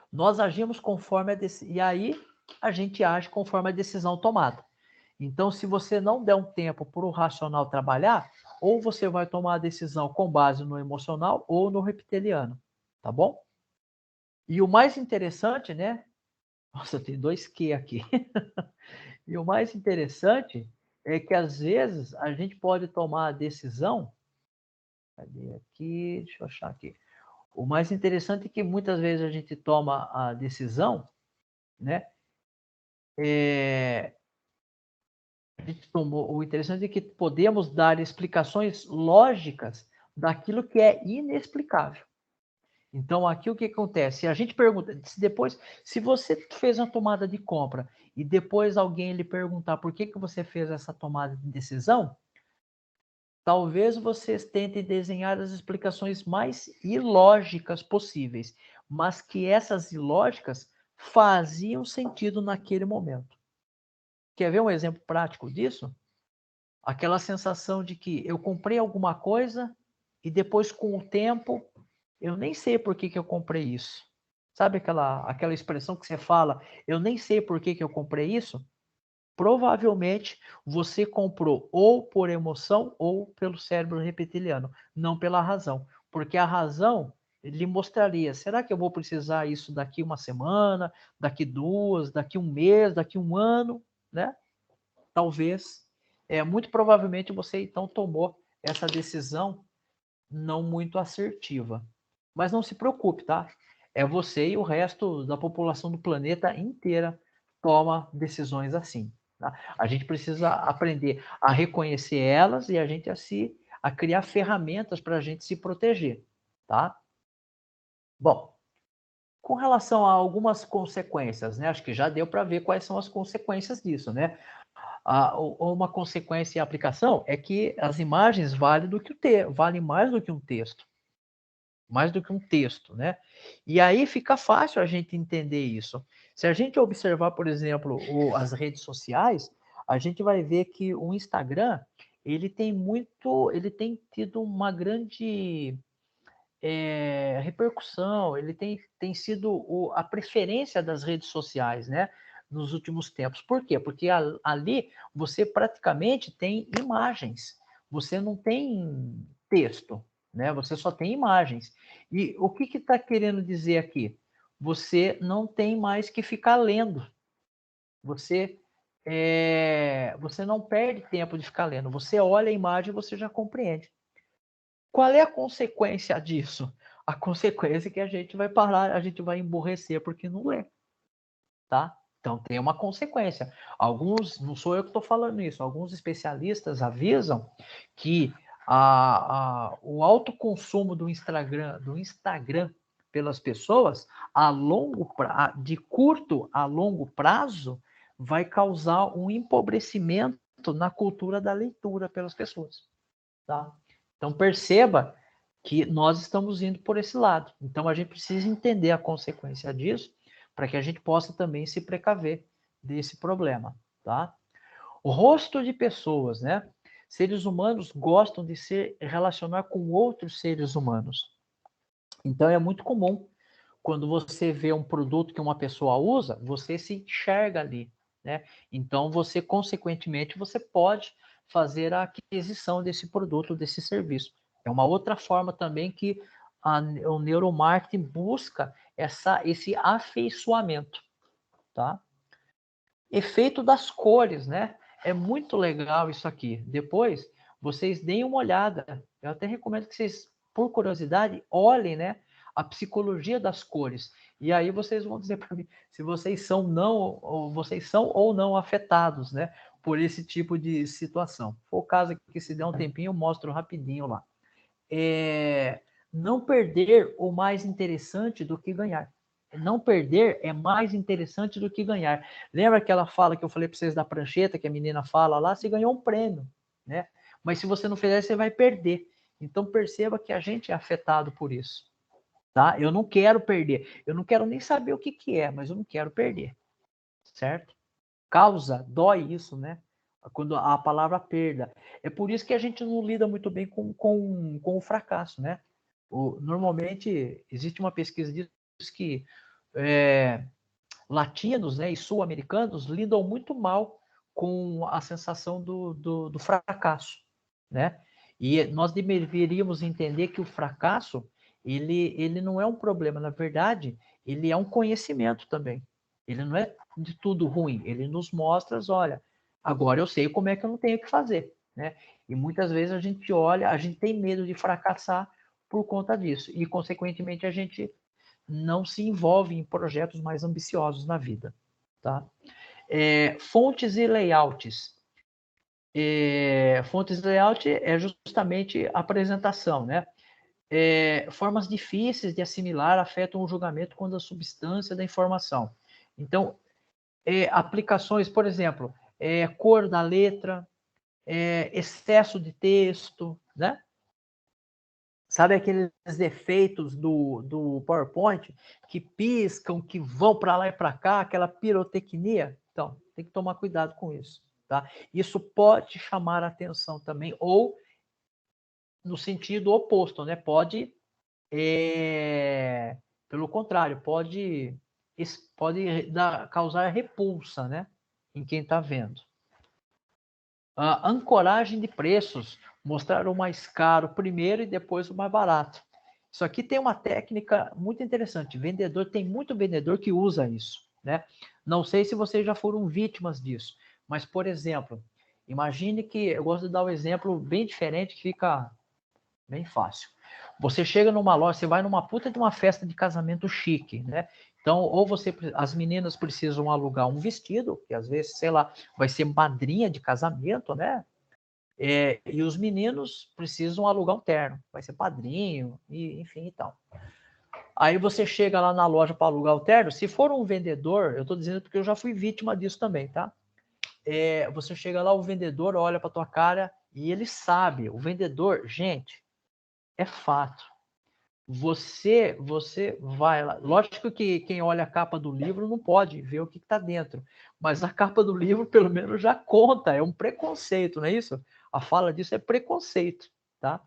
Speaker 1: nós agimos conforme a decisão, e aí a gente age conforme a decisão tomada. Então, se você não der um tempo para o racional trabalhar, ou você vai tomar a decisão com base no emocional ou no reptiliano, tá bom? E o mais interessante, né? Nossa, tem dois Q aqui. E o mais interessante é que às vezes a gente pode tomar a decisão. Cadê aqui? Deixa eu achar aqui. O mais interessante é que muitas vezes a gente toma a decisão, né? gente tomou, o interessante é que podemos dar explicações lógicas daquilo que é inexplicável. Então, aqui o que acontece? Se a gente pergunta, se você fez uma tomada de compra e depois alguém lhe perguntar por que você fez essa tomada de decisão, talvez vocês tentem desenhar as explicações mais ilógicas possíveis, mas que essas ilógicas faziam sentido naquele momento. Quer ver um exemplo prático disso? Aquela sensação de que eu comprei alguma coisa e depois, com o tempo, eu nem sei por que eu comprei isso. Sabe aquela expressão que você fala, eu nem sei por que eu comprei isso? Provavelmente você comprou ou por emoção ou pelo cérebro reptiliano, não pela razão. Porque a razão lhe mostraria, será que eu vou precisar isso daqui uma semana, daqui duas, daqui um mês, daqui um ano, né? Talvez. Muito provavelmente você então tomou essa decisão não muito assertiva. Mas não se preocupe, tá? É você e o resto da população do planeta inteira toma decisões assim. Tá? A gente precisa aprender a reconhecer elas e a criar ferramentas para a gente se proteger, tá? Bom, com relação a algumas consequências, né? Acho que já deu para ver quais são as consequências disso, né? Uma consequência e aplicação é que as imagens valem mais do que um texto. Mais do que um texto, né? E aí fica fácil a gente entender isso. Se a gente observar, por exemplo, as redes sociais, a gente vai ver que o Instagram, ele tem tido uma grande repercussão, ele tem sido a preferência das redes sociais, né? Nos últimos tempos. Por quê? Porque ali você praticamente tem imagens, você não tem texto, né? Você só tem imagens. E o que está querendo dizer aqui? Você não tem mais que ficar lendo. Você você não perde tempo de ficar lendo. Você olha a imagem e você já compreende. Qual é a consequência disso? A consequência é que a gente vai parar, a gente vai emburrecer porque não lê, tá? Então tem uma consequência. Não sou eu que estou falando isso, alguns especialistas avisam que o alto consumo do Instagram pelas pessoas, de curto a longo prazo, vai causar um empobrecimento na cultura da leitura pelas pessoas, tá? Então perceba que nós estamos indo por esse lado. Então a gente precisa entender a consequência disso para que a gente possa também se precaver desse problema, tá? O rosto de pessoas, né? Seres humanos gostam de se relacionar com outros seres humanos. Então é muito comum quando você vê um produto que uma pessoa usa, você se enxerga ali, né? Então você consequentemente você pode fazer a aquisição desse produto, desse serviço. É uma outra forma também que o neuromarketing busca esse afeiçoamento, tá? Efeito das cores, né? É muito legal isso aqui. Depois, vocês deem uma olhada. Eu até recomendo que vocês, por curiosidade, olhem, né, a psicologia das cores. E aí vocês vão dizer para mim se vocês são ou não afetados, né, por esse tipo de situação. Se for o caso aqui, se der um tempinho, eu mostro rapidinho lá. Não perder o mais interessante do que ganhar. Não perder é mais interessante do que ganhar. Lembra aquela fala que eu falei para vocês da prancheta, que a menina fala lá? Você ganhou um prêmio, né? Mas se você não fizer, você vai perder. Então perceba que a gente é afetado por isso, tá? Eu não quero perder. Eu não quero nem saber o que é, mas eu não quero perder, certo? Causa, dói isso, né? Quando a palavra perda. É por isso que a gente não lida muito bem com o fracasso, né? Normalmente, existe uma pesquisa disso que latinos, né, e sul-americanos lidam muito mal com a sensação do fracasso, né? E nós deveríamos entender que o fracasso, ele não é um problema, na verdade, ele é um conhecimento também. Ele não é de tudo ruim, ele nos mostra, olha, agora eu sei como é que eu não tenho que fazer, né? E muitas vezes a gente olha, a gente tem medo de fracassar por conta disso, e consequentemente a gente não se envolve em projetos mais ambiciosos na vida, tá? Fontes e layouts. Fontes de layout é justamente a apresentação, né? Formas difíceis de assimilar afetam o julgamento quando a substância da informação. Então, aplicações, por exemplo, cor da letra, excesso de texto, né? Sabe aqueles efeitos do PowerPoint que piscam, que vão para lá e para cá, aquela pirotecnia? Então, tem que tomar cuidado com isso, tá? Isso pode chamar a atenção também, ou no sentido oposto, né? Pode, pelo contrário, pode causar repulsa, né? Em quem está vendo. A ancoragem de preços, mostrar o mais caro primeiro e depois o mais barato. Isso aqui tem uma técnica muito interessante. Tem muito vendedor que usa isso, né? Não sei se vocês já foram vítimas disso, mas, por exemplo, imagine que, eu gosto de dar um exemplo bem diferente que fica bem fácil. Você chega numa loja, você vai numa puta de uma festa de casamento chique, né? Então, ou as meninas precisam alugar um vestido, que às vezes, sei lá, vai ser madrinha de casamento, né? E os meninos precisam alugar um terno, vai ser padrinho, e, enfim, então. Aí você chega lá na loja para alugar o terno, se for um vendedor, eu estou dizendo porque eu já fui vítima disso também, tá? Você chega lá, o vendedor olha para tua cara e ele sabe, o vendedor, gente, é fato. Você vai lá. Lógico que quem olha a capa do livro não pode ver o que está dentro, mas a capa do livro, pelo menos, já conta. É um preconceito, não é isso? A fala disso é preconceito, tá?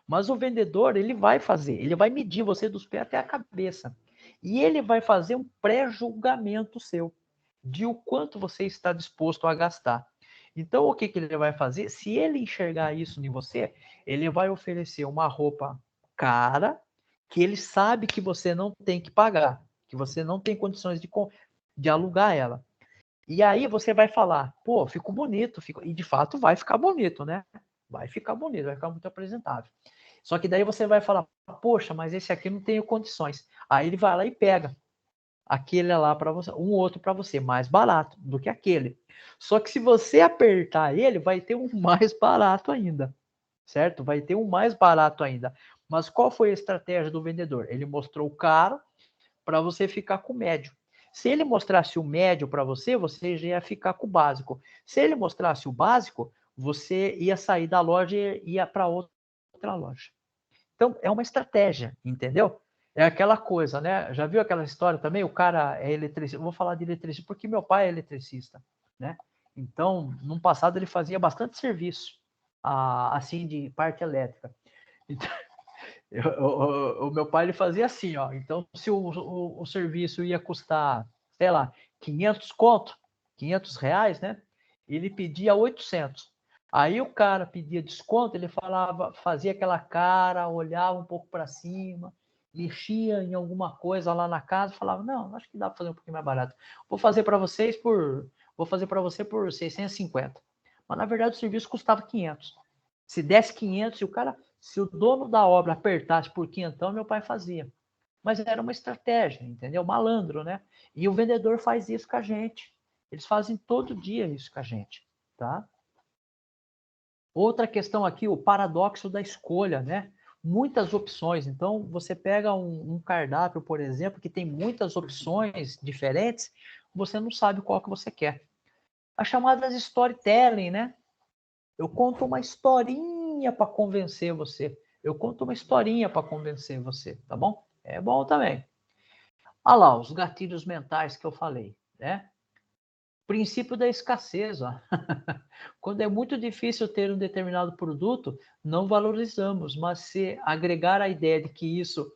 Speaker 1: Mas o vendedor, ele vai fazer, ele vai medir você dos pés até a cabeça. E ele vai fazer um pré-julgamento seu, de o quanto você está disposto a gastar. Então, o que ele vai fazer? Se ele enxergar isso em você, ele vai oferecer uma roupa cara, que ele sabe que você não tem que pagar, que você não tem condições de alugar ela. E aí você vai falar, pô, ficou bonito, e de fato vai ficar bonito, né? Vai ficar bonito, vai ficar muito apresentável. Só que daí você vai falar, poxa, mas esse aqui não tenho condições. Aí ele vai lá e pega aquele lá para você, um outro para você, mais barato do que aquele. Só que se você apertar ele, vai ter um mais barato ainda, certo? Vai ter um mais barato ainda. Mas qual foi a estratégia do vendedor? Ele mostrou o caro para você ficar com o médio. Se ele mostrasse o médio para você, você já ia ficar com o básico. Se ele mostrasse o básico, você ia sair da loja e ia para outra loja. Então, é uma estratégia, entendeu? É aquela coisa, né? Já viu aquela história também? O cara é eletricista. Eu vou falar de eletricista porque meu pai é eletricista, né? Então, no passado ele fazia bastante serviço, assim, de parte elétrica. Então, o meu pai ele fazia assim, ó. Então, se o serviço ia custar, sei lá, 500 conto, 500 reais, né? Ele pedia 800. Aí o cara pedia desconto, ele falava, fazia aquela cara, olhava um pouco para cima, mexia em alguma coisa lá na casa, falava, não, acho que dá para fazer um pouquinho mais barato. Vou fazer para você por 650. Mas na verdade o serviço custava 500. Se desse 500 e o cara, se o dono da obra apertasse por 500, meu pai fazia. Mas era uma estratégia, entendeu? Malandro, né? E o vendedor faz isso com a gente. Eles fazem todo dia isso com a gente, tá? Outra questão aqui, o paradoxo da escolha, né? Muitas opções. Então, você pega um cardápio, por exemplo, que tem muitas opções diferentes, você não sabe qual que você quer. As chamadas storytelling, né? Eu conto uma historinha para convencer você. Eu conto uma historinha para convencer você, tá bom? É bom também. Olha lá, os gatilhos mentais que eu falei, né? Princípio da escassez, ó. Quando é muito difícil ter um determinado produto, não valorizamos, mas se agregar a ideia de que isso,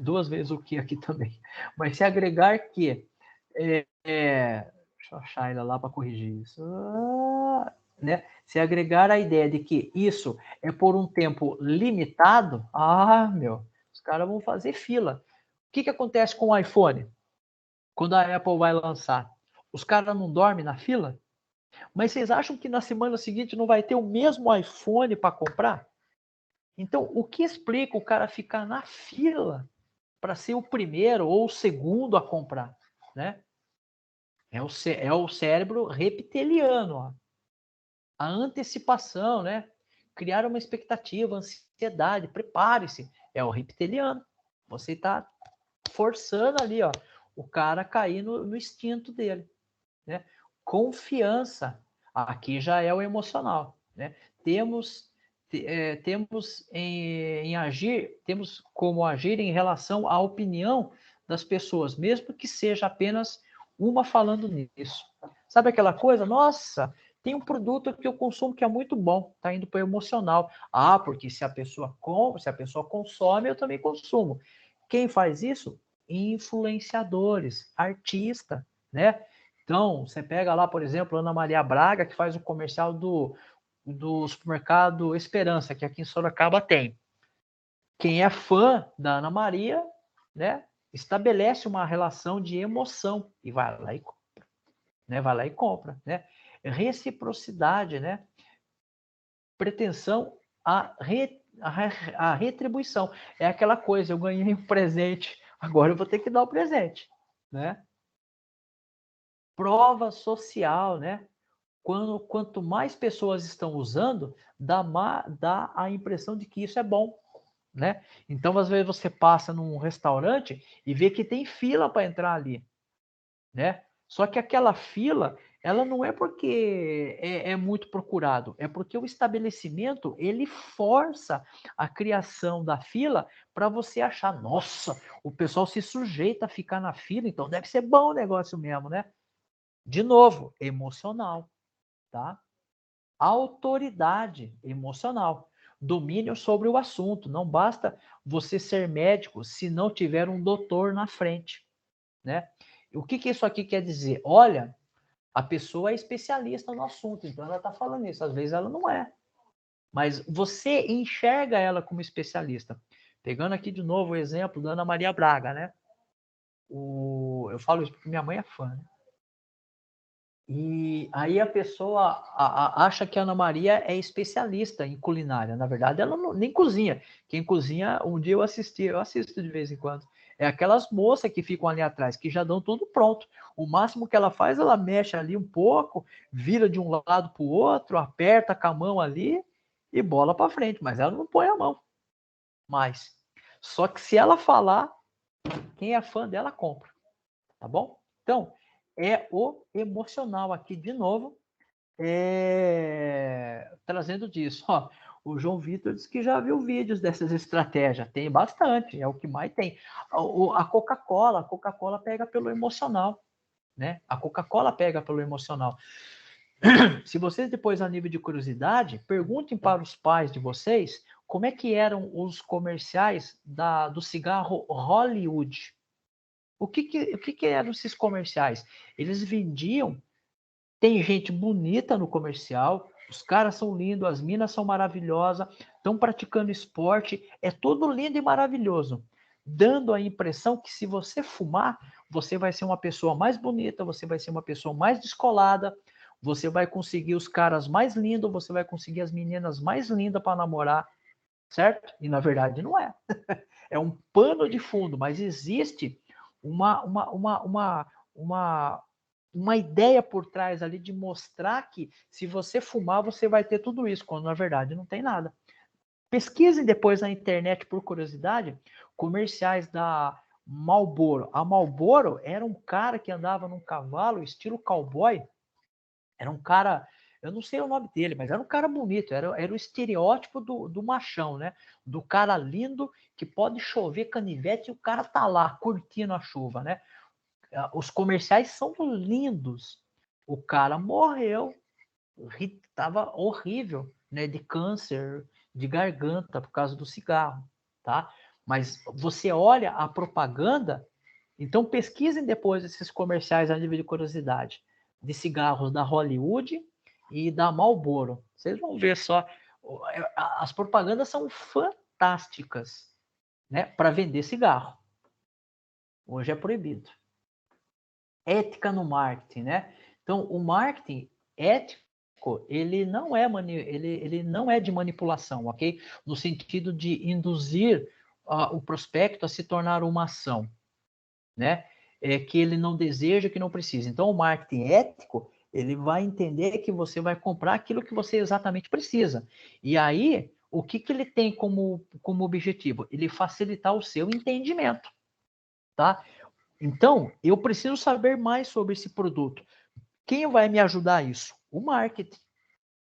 Speaker 1: duas vezes o que aqui também, mas se agregar que, deixa eu achar ele lá para corrigir isso, né? Se agregar a ideia de que isso é por um tempo limitado, os caras vão fazer fila. O que acontece com o iPhone? Quando a Apple vai lançar, os caras não dormem na fila? Mas vocês acham que na semana seguinte não vai ter o mesmo iPhone para comprar? Então, o que explica o cara ficar na fila para ser o primeiro ou o segundo a comprar, né? É o cérebro reptiliano, ó. a antecipação, né? Criar uma expectativa, ansiedade, prepare-se. É o reptiliano. Você está forçando ali, ó, o cara a cair no instinto dele, né? Confiança. Aqui já é o emocional, né? Temos temos como agir em relação à opinião das pessoas, mesmo que seja apenas uma falando nisso. Sabe aquela coisa? Nossa, tem um produto que eu consumo que é muito bom, tá indo para o emocional. Ah, porque se a pessoa compra, se a pessoa consome, eu também consumo. Quem faz isso? Influenciadores, artista, né? Então, você pega lá, por exemplo, Ana Maria Braga, que faz o comercial do supermercado Esperança, que aqui em Sorocaba tem. Quem é fã da Ana Maria, né, estabelece uma relação de emoção e vai lá e compra, né? Vai lá e compra, né? Reciprocidade, né? Pretensão a retribuição. É aquela coisa, eu ganhei um presente, agora eu vou ter que dar o presente, né? Prova social, né? Quanto mais pessoas estão usando, dá a impressão de que isso é bom, né? Então, às vezes você passa num restaurante e vê que tem fila para entrar ali, né? Só que aquela fila, ela não é porque é muito procurado, é porque o estabelecimento ele força a criação da fila para você achar, nossa, o pessoal se sujeita a ficar na fila, então deve ser bom o negócio mesmo, né? De novo, emocional, tá? Autoridade emocional, domínio sobre o assunto. Não basta você ser médico se não tiver um doutor na frente, né? O que isso aqui quer dizer? Olha, a pessoa é especialista no assunto, então ela está falando isso. Às vezes ela não é, mas você enxerga ela como especialista. Pegando aqui de novo o exemplo da Ana Maria Braga, né? Eu falo isso porque minha mãe é fã, né? E aí a pessoa acha que a Ana Maria é especialista em culinária. Na verdade, ela nem cozinha. Quem cozinha, um dia eu assisto de vez em quando. É aquelas moças que ficam ali atrás, que já dão tudo pronto. O máximo que ela faz, ela mexe ali um pouco, vira de um lado para o outro, aperta com a mão ali e bola para frente. Mas ela não põe a mão mais. Só que se ela falar, quem é fã dela compra. Tá bom? Então, é o emocional aqui de novo, trazendo disso. Ó, o João Vitor disse que já viu vídeos dessas estratégias. Tem bastante, é o que mais tem. A Coca-Cola pega pelo emocional, né? A Coca-Cola pega pelo emocional. Se vocês depois, a nível de curiosidade, perguntem para os pais de vocês como é que eram os comerciais do cigarro Hollywood. O que eram esses comerciais? Eles vendiam. Tem gente bonita no comercial, os caras são lindos, as minas são maravilhosas, estão praticando esporte, é tudo lindo e maravilhoso, dando a impressão que se você fumar, você vai ser uma pessoa mais bonita, você vai ser uma pessoa mais descolada, você vai conseguir os caras mais lindos, você vai conseguir as meninas mais lindas para namorar, certo? E na verdade não é. É um pano de fundo, mas existe uma, uma, uma, uma, uma, uma ideia por trás ali de mostrar que se você fumar, você vai ter tudo isso, quando na verdade não tem nada. Pesquisem depois na internet, por curiosidade, comerciais da Marlboro. A Marlboro era um cara que andava num cavalo, estilo cowboy. Era um cara, eu não sei o nome dele, mas era um cara bonito, era o estereótipo do machão, né? Do cara lindo que pode chover canivete e o cara tá lá curtindo a chuva, né? Os comerciais são lindos. O cara morreu, tava horrível, né? De câncer de garganta por causa do cigarro, tá? Mas você olha a propaganda, então pesquisem depois esses comerciais a nível de curiosidade de cigarros da Hollywood e da Marlboro. Vocês vão ver só, as propagandas são fantásticas, né? Para vender cigarro. Hoje é proibido. Ética no marketing, né? Então, o marketing ético, ele não é de manipulação, ok? No sentido de induzir o prospecto a se tornar uma ação, né? Que ele não deseja, que não precisa. Então, o marketing ético, Ele vai entender que você vai comprar aquilo que você exatamente precisa. E aí, o que ele tem como objetivo? Ele facilitar o seu entendimento, tá? Então, eu preciso saber mais sobre esse produto. Quem vai me ajudar a isso? O marketing.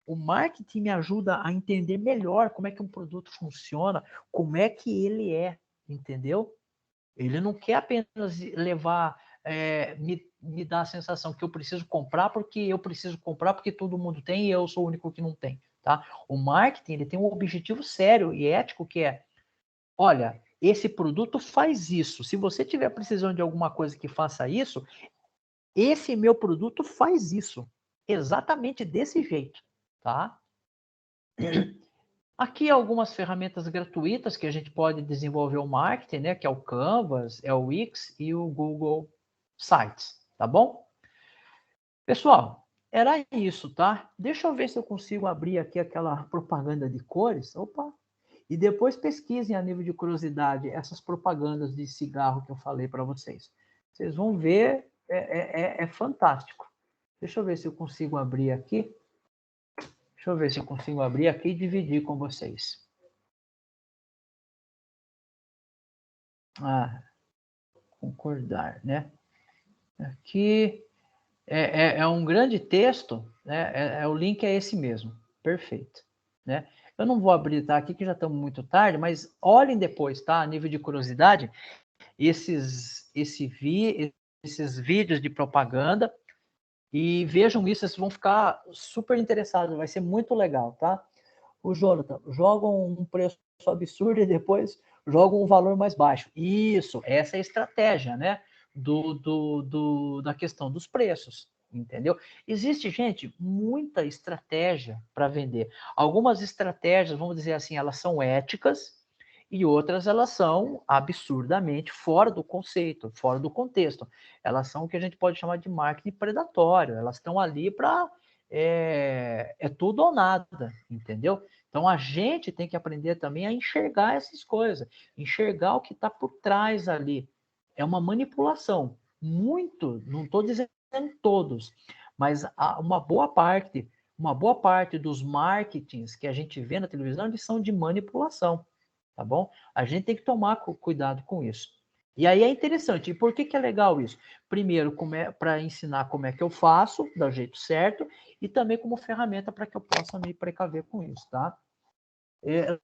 Speaker 1: O marketing me ajuda a entender melhor como é que um produto funciona, como é que ele é, entendeu? Ele não quer apenas levar, me dar a sensação que eu preciso comprar porque todo mundo tem e eu sou o único que não tem, tá? O marketing, ele tem um objetivo sério e ético que é, olha, esse produto faz isso. Se você tiver precisando de alguma coisa que faça isso, esse meu produto faz isso. Exatamente desse jeito, tá? Aqui algumas ferramentas gratuitas que a gente pode desenvolver o marketing, né? Que é o Canvas, é o Wix e o Google Sites, tá bom? Pessoal, era isso, tá? Deixa eu ver se eu consigo abrir aqui aquela propaganda de cores. Opa! E depois pesquisem a nível de curiosidade essas propagandas de cigarro que eu falei para vocês. Vocês vão ver, é fantástico. Deixa eu ver se eu consigo abrir aqui. Deixa eu ver se eu consigo abrir aqui e dividir com vocês. Ah, concordar, né? Aqui é um grande texto, né? O link é esse mesmo, perfeito, né? Eu não vou abrir, tá? Aqui que já estamos muito tarde, mas olhem depois, tá? A nível de curiosidade, esses vídeos de propaganda e vejam isso, vocês vão ficar super interessados, vai ser muito legal, tá? O Jonathan, jogam um preço absurdo e depois jogam um valor mais baixo. Isso, essa é a estratégia, né? Da questão dos preços, entendeu? Existe, gente, muita estratégia para vender. Algumas estratégias, vamos dizer assim, elas são éticas e outras elas são absurdamente fora do conceito, fora do contexto. Elas são o que a gente pode chamar de marketing predatório. Elas estão ali para tudo ou nada, entendeu? Então a gente tem que aprender também a enxergar essas coisas, enxergar o que está por trás ali. É uma manipulação. Muito, não estou dizendo todos, mas uma boa parte dos marketings que a gente vê na televisão, eles são de manipulação, tá bom? A gente tem que tomar cuidado com isso. E aí é interessante. E por que é legal isso? Primeiro, para ensinar como é que eu faço, do jeito certo, e também como ferramenta para que eu possa me precaver com isso, tá? Eu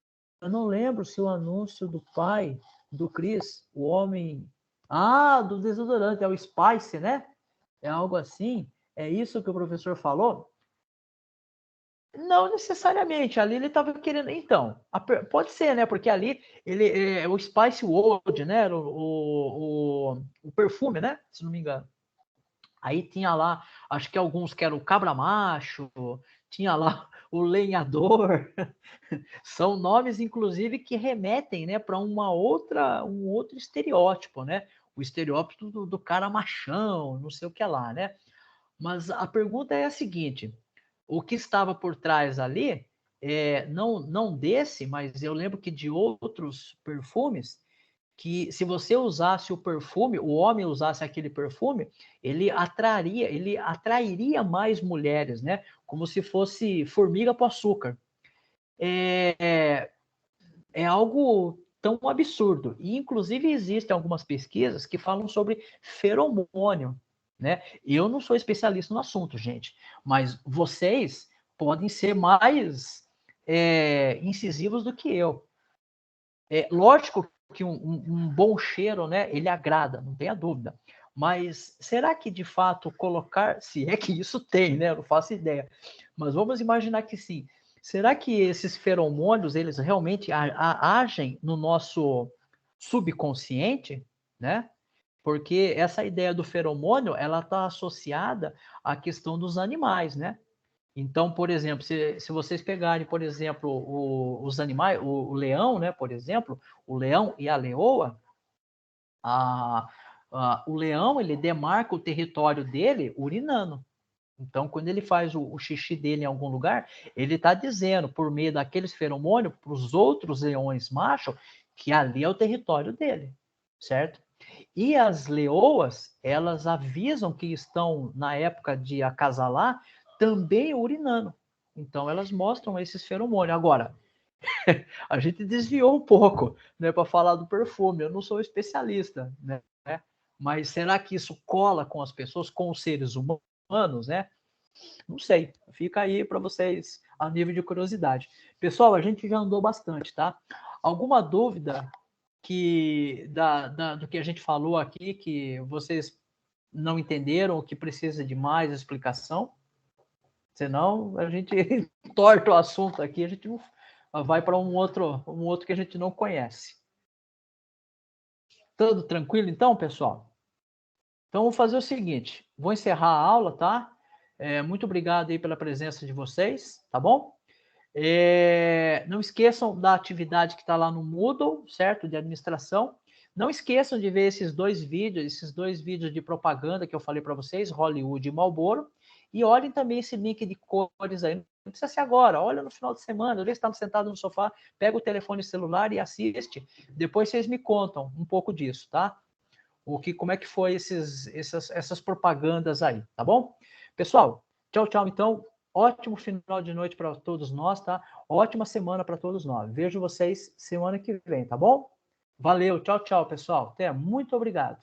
Speaker 1: não lembro se o anúncio do pai do Chris, o homem... Ah, do desodorante, é o Spice, né? É algo assim? É isso que o professor falou? Não necessariamente, ali ele estava querendo. Então, pode ser, né? Porque ali ele é o Spice World, né? O perfume, né? Se não me engano. Aí tinha lá, acho que alguns que eram o Cabra Macho, tinha lá o Lenhador. São nomes, inclusive, que remetem, né, para um outro estereótipo, né? O estereótipo do cara machão, não sei o que lá, né? Mas a pergunta é a seguinte: o que estava por trás ali, não desse, mas eu lembro que de outros perfumes, que se você usasse o perfume, o homem usasse aquele perfume, ele atrairia mais mulheres, né? Como se fosse formiga para açúcar. É algo tão absurdo. E, inclusive, existem algumas pesquisas que falam sobre feromônio, né? Eu não sou especialista no assunto, gente, mas vocês podem ser mais incisivos do que eu. Lógico que um bom cheiro, né, ele agrada, não tenha dúvida. Mas será que, de fato, colocar... Se é que isso tem, né? Eu não faço ideia. Mas vamos imaginar que sim. Será que esses feromônios, eles realmente agem no nosso subconsciente, né? Porque essa ideia do feromônio, ela está associada à questão dos animais, né? Então, por exemplo, se vocês pegarem, por exemplo, os animais, o leão, né, por exemplo, o leão e a leoa, o leão, ele demarca o território dele urinando. Então, quando ele faz o xixi dele em algum lugar, ele está dizendo, por meio daqueles feromônios, para os outros leões machos, que ali é o território dele, certo? E as leoas, elas avisam que estão na época de acasalar também urinando. Então elas mostram esses feromônios. Agora, a gente desviou um pouco, né, para falar do perfume. Eu não sou especialista, né? Mas será que isso cola com as pessoas, com os seres humanos, né? Não sei. Fica aí para vocês a nível de curiosidade. Pessoal, a gente já andou bastante, tá? Alguma dúvida do que a gente falou aqui que vocês não entenderam ou que precisa de mais explicação? Senão a gente torta o assunto aqui, a gente não vai para um outro que a gente não conhece. Tudo tranquilo então, pessoal? Então vou fazer o seguinte, vou encerrar a aula, tá? Muito obrigado aí pela presença de vocês, tá bom? Não esqueçam da atividade que está lá no Moodle, certo? De administração. Não esqueçam de ver esses dois vídeos de propaganda que eu falei para vocês, Hollywood e Marlboro. E olhem também esse link de cores aí. Não precisa ser agora, olha no final de semana, olha estão sentado no sofá, pega o telefone celular e assiste. Depois vocês me contam um pouco disso, tá? Como é que foi essas propagandas aí, tá bom? Pessoal, tchau, tchau, então. Ótimo final de noite para todos nós, tá? Ótima semana para todos nós. Vejo vocês semana que vem, tá bom? Valeu, tchau, tchau, pessoal. Até, muito obrigado.